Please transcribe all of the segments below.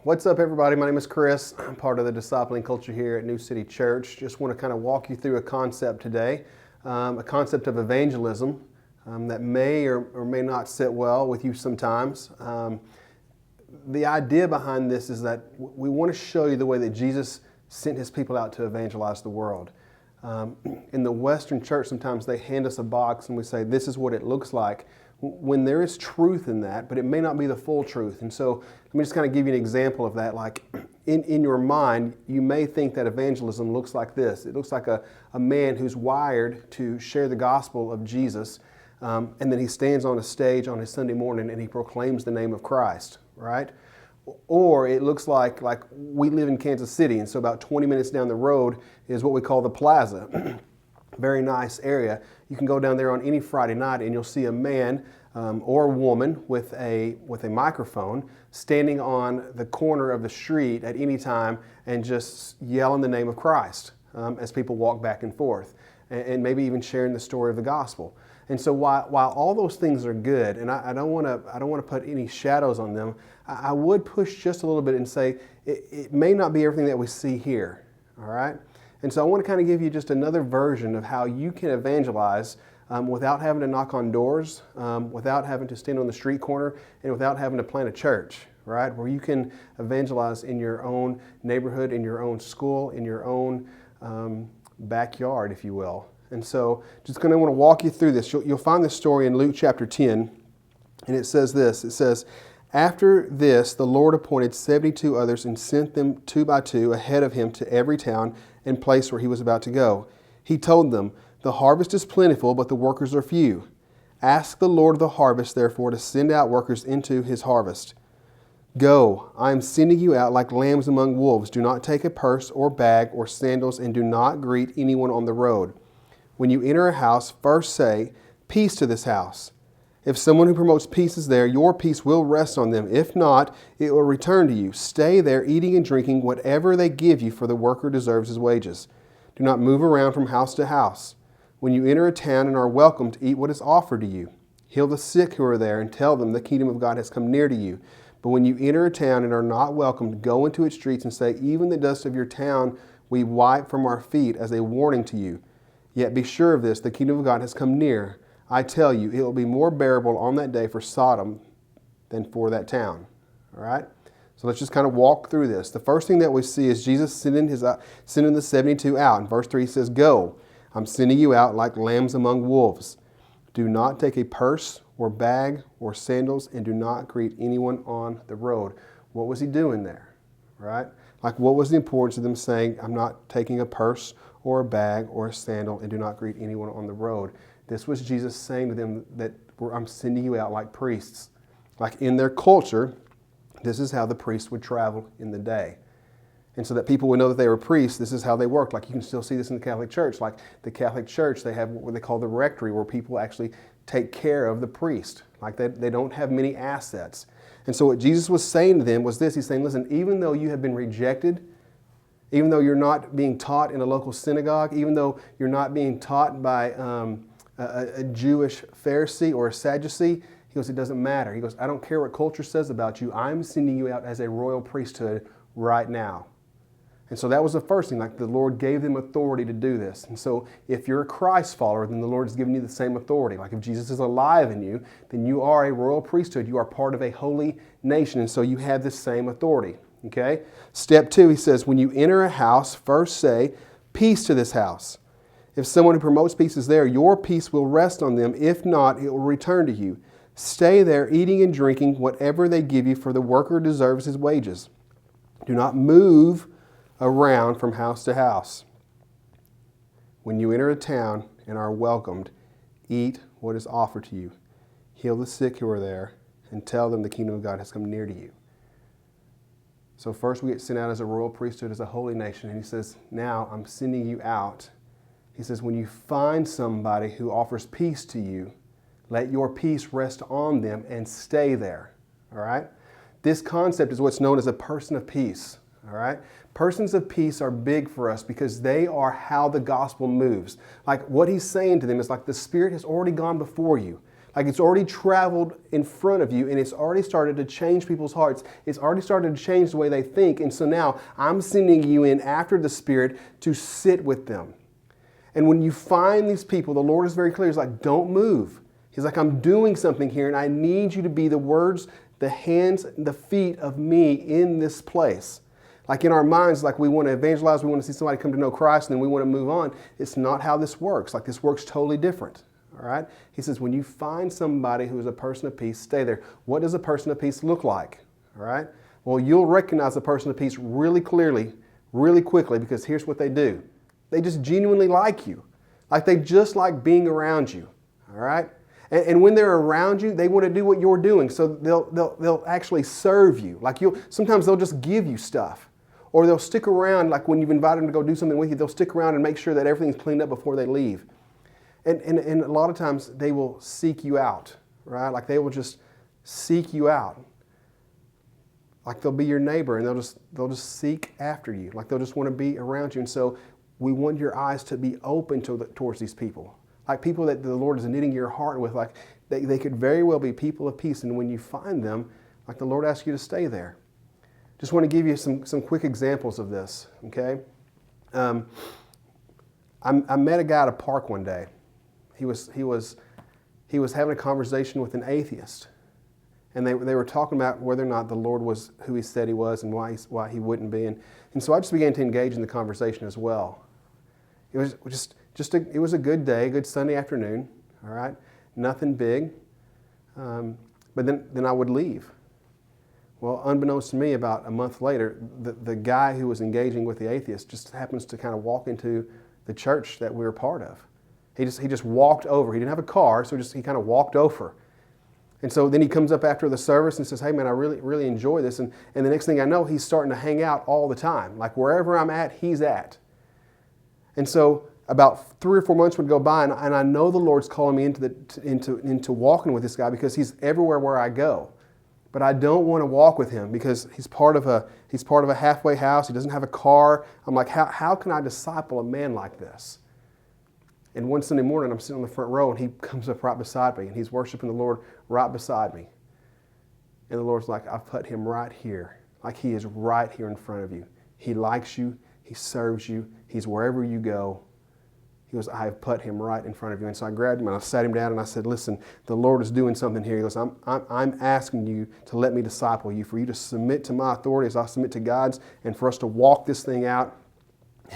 What's up, everybody? My name is Chris. I'm part of the discipling culture here at New City Church. Just want to kind of walk you through a concept today, a concept of evangelism that may or may not sit well with you sometimes. The idea behind this is that we want to show you the way that Jesus sent his people out to evangelize the world. In the Western church, sometimes they hand us a box and we say, this is what it looks like, when there is truth in that, but it may not be the full truth. And so let me just kind of give you an example of that. Like in your mind, you may think that evangelism looks like this. It looks like a man who's wired to share the gospel of Jesus, and then he stands on a stage on his Sunday morning and he proclaims the name of Christ, right? Or it looks like we live in Kansas City, and so about 20 minutes down the road is what we call the Plaza. Very nice area. You can go down there on any Friday night and you'll see a man or a woman with a microphone standing on the corner of the street at any time and just yelling the name of Christ as people walk back and forth, and maybe even sharing the story of the gospel. And so while all those things are good, and I don't want to put any shadows on them, I would push just a little bit and say it may not be everything that we see here. All right. And so I want to kind of give you just another version of how you can evangelize without having to knock on doors, without having to stand on the street corner, and without having to plant a church, right? Where you can evangelize in your own neighborhood, in your own school, in your own backyard, if you will. And so just going to want to walk you through this. You'll find this story in Luke chapter 10, and it says this. It says, "After this, the Lord appointed 72 others and sent them 2 by 2 ahead of him to every town and place where he was about to go. He told them, 'The harvest is plentiful, but the workers are few. Ask the Lord of the harvest, therefore, to send out workers into his harvest. Go, I am sending you out like lambs among wolves. Do not take a purse or bag or sandals, and do not greet anyone on the road. When you enter a house, first say, peace to this house. If someone who promotes peace is there, your peace will rest on them. If not, it will return to you. Stay there, eating and drinking whatever they give you, for the worker deserves his wages. Do not move around from house to house. When you enter a town and are welcome, to eat what is offered to you. Heal the sick who are there and tell them the kingdom of God has come near to you. But when you enter a town and are not welcomed, go into its streets and say, even the dust of your town we wipe from our feet as a warning to you. Yet be sure of this, the kingdom of God has come near. I tell you, it will be more bearable on that day for Sodom than for that town.'" All right? So let's just kind of walk through this. The first thing that we see is Jesus sending the 72 out. In verse 3, he says, "Go, I'm sending you out like lambs among wolves. Do not take a purse or bag or sandals, and do not greet anyone on the road." What was he doing there? Right? Like, what was the importance of them saying, I'm not taking a purse or a bag or a sandal, and do not greet anyone on the road? This was Jesus saying to them that I'm sending you out like priests. Like in their culture, this is how the priests would travel in the day. And so that people would know that they were priests, this is how they worked. Like you can still see this in the Catholic Church. Like the Catholic Church, they have what they call the rectory, where people actually take care of the priest. Like they don't have many assets. And so what Jesus was saying to them was this. He's saying, listen, even though you have been rejected, even though you're not being taught in a local synagogue, even though you're not being taught by a Jewish Pharisee or a Sadducee, he goes, it doesn't matter. He goes, I don't care what culture says about you. I'm sending you out as a royal priesthood right now. And so that was the first thing. Like the Lord gave them authority to do this. And so if you're a Christ follower, then the Lord has given you the same authority. Like if Jesus is alive in you, then you are a royal priesthood. You are part of a holy nation. And so you have this same authority. Okay? Step 2, he says, when you enter a house, first say, peace to this house. If someone who promotes peace is there, your peace will rest on them. If not, it will return to you. Stay there, eating and drinking whatever they give you, for the worker deserves his wages. Do not move around from house to house. When you enter a town and are welcomed, eat what is offered to you. Heal the sick who are there, and tell them the kingdom of God has come near to you. So first we get sent out as a royal priesthood, as a holy nation. And he says, now I'm sending you out. He says, when you find somebody who offers peace to you, let your peace rest on them and stay there. All right? This concept is what's known as a person of peace. All right? Persons of peace are big for us because they are how the gospel moves. Like what he's saying to them is like the Spirit has already gone before you. Like it's already traveled in front of you and it's already started to change people's hearts. It's already started to change the way they think. And so now I'm sending you in after the Spirit to sit with them. And when you find these people, the Lord is very clear. He's like, don't move. He's like, I'm doing something here and I need you to be the words, the hands, the feet of me in this place. Like in our minds, like we want to evangelize, we want to see somebody come to know Christ and then we want to move on. It's not how this works. Like this works totally different. All right? He says, when you find somebody who is a person of peace, stay there. What does a person of peace look like? All right? Well, you'll recognize a person of peace really clearly, really quickly, because here's what they do. They just genuinely like you. Like they just like being around you. All right? And when they're around you, they want to do what you're doing. So they'll actually serve you. Like sometimes they'll just give you stuff. Or they'll stick around, like when you've invited them to go do something with you, they'll stick around and make sure that everything's cleaned up before they leave. And a lot of times they will seek you out, right? Like they will just seek you out. Like they'll be your neighbor and they'll just seek after you. Like they'll just want to be around you. And so we want your eyes to be open towards these people. Like people that the Lord is knitting your heart with. Like they could very well be people of peace. And when you find them, like the Lord asks you to stay there. Just want to give you some quick examples of this, okay? I met a guy at a park one day. He was having a conversation with an atheist, and they were talking about whether or not the Lord was who He said He was and why He wouldn't be, and so I just began to engage in the conversation as well. It was it was a good day, a good Sunday afternoon, all right, nothing big, but then I would leave. Well, unbeknownst to me, about a month later, the guy who was engaging with the atheist just happens to kind of walk into the church that we were part of. He just walked over. He didn't have a car, so he kind of walked over. And so then he comes up after the service and says, hey man, I really enjoy this. And the next thing I know, he's starting to hang out all the time. Like wherever I'm at, he's at. And so about 3 or 4 months would go by, and I know the Lord's calling me into walking with this guy because he's everywhere where I go. But I don't want to walk with him because he's part of a halfway house. He doesn't have a car. I'm like, how can I disciple a man like this? And one Sunday morning, I'm sitting on the front row, and he comes up right beside me, and he's worshiping the Lord right beside me. And the Lord's like, I've put him right here. Like he is right here in front of you. He likes you. He serves you. He's wherever you go. He goes, I have put him right in front of you. And so I grabbed him and I sat him down and I said, listen, the Lord is doing something here. He goes, I'm asking you to let me disciple you, for you to submit to my authority as I submit to God's, and for us to walk this thing out.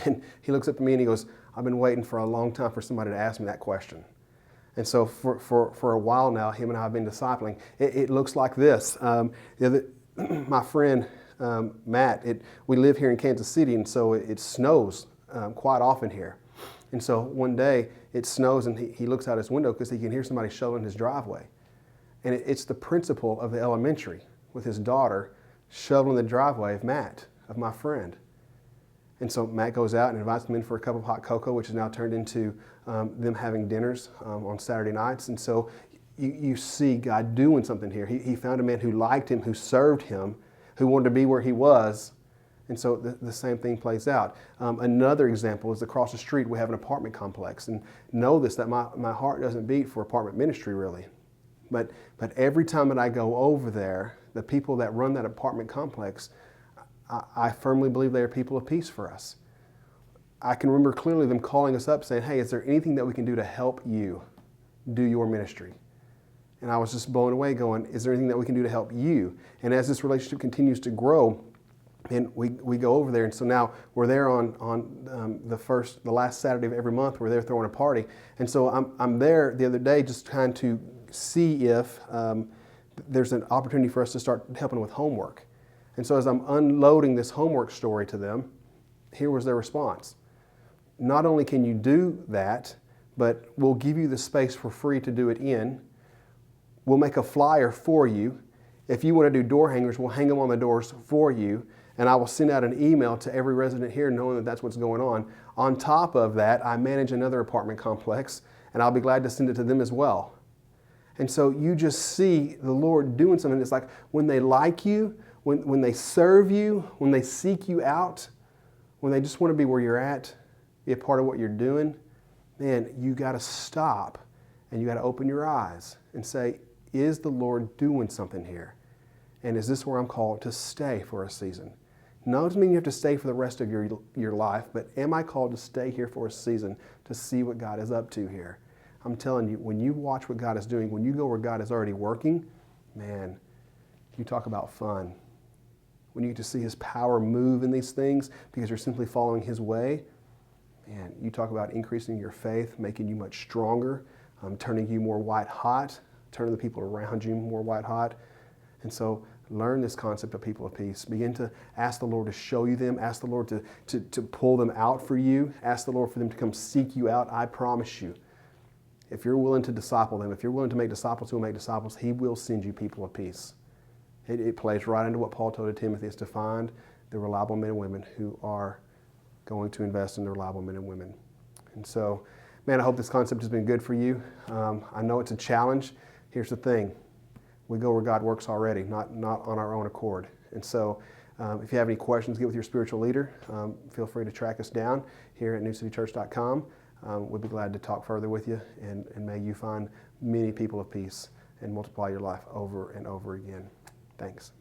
And he looks up at me and he goes, I've been waiting for a long time for somebody to ask me that question. And so for a while now, him and I have been discipling. It looks like this. My friend, Matt, we live here in Kansas City, and so it snows quite often here. And so one day it snows and he looks out his window because he can hear somebody shoveling his driveway. And it's the principal of the elementary with his daughter shoveling the driveway of Matt, of my friend. And so Matt goes out and invites them in for a cup of hot cocoa, which has now turned into them having dinners on Saturday nights. And so you see God doing something here. He found a man who liked him, who served him, who wanted to be where he was. And so the same thing plays out. Another example is across the street we have an apartment complex. And know this, that my heart doesn't beat for apartment ministry really. But every time that I go over there, the people that run that apartment complex, I firmly believe they are people of peace for us. I can remember clearly them calling us up saying, hey, is there anything that we can do to help you do your ministry? And I was just blown away going, is there anything that we can do to help you? And as this relationship continues to grow, and we go over there, and so now we're there on the last Saturday of every month. We're there throwing a party, and so I'm there the other day just trying to see if there's an opportunity for us to start helping with homework. And so as I'm unloading this homework story to them, here was their response: not only can you do that, but we'll give you the space for free to do it in. We'll make a flyer for you. If you want to do door hangers, we'll hang them on the doors for you. And I will send out an email to every resident here knowing that that's what's going on. On top of that, I manage another apartment complex, and I'll be glad to send it to them as well. And so you just see the Lord doing something. It's like when they like you, when they serve you, when they seek you out, when they just want to be where you're at, be a part of what you're doing, man, you got to stop And you got to open your eyes and say, is the Lord doing something here? And is this where I'm called to stay for a season? Not doesn't mean you have to stay for the rest of your life, but am I called to stay here for a season to see what God is up to here? I'm telling you, when you watch what God is doing, when you go where God is already working, man, you talk about fun. When you get to see His power move in these things because you're simply following His way, man, you talk about increasing your faith, making you much stronger, turning you more white hot, turning the people around you more white hot. And so learn this concept of people of peace. Begin to ask the Lord to show you them. Ask the Lord to pull them out for you. Ask the Lord for them to come seek you out. I promise you, if you're willing to disciple them, if you're willing to make disciples who will make disciples, He will send you people of peace. It plays right into what Paul told Timothy, is to find the reliable men and women who are going to invest in the reliable men and women. And so, man, I hope this concept has been good for you. I know it's a challenge. Here's the thing. We go where God works already, not on our own accord. And so if you have any questions, get with your spiritual leader. Feel free to track us down here at newcitychurch.com. We'd be glad to talk further with you, and may you find many people of peace and multiply your life over and over again. Thanks.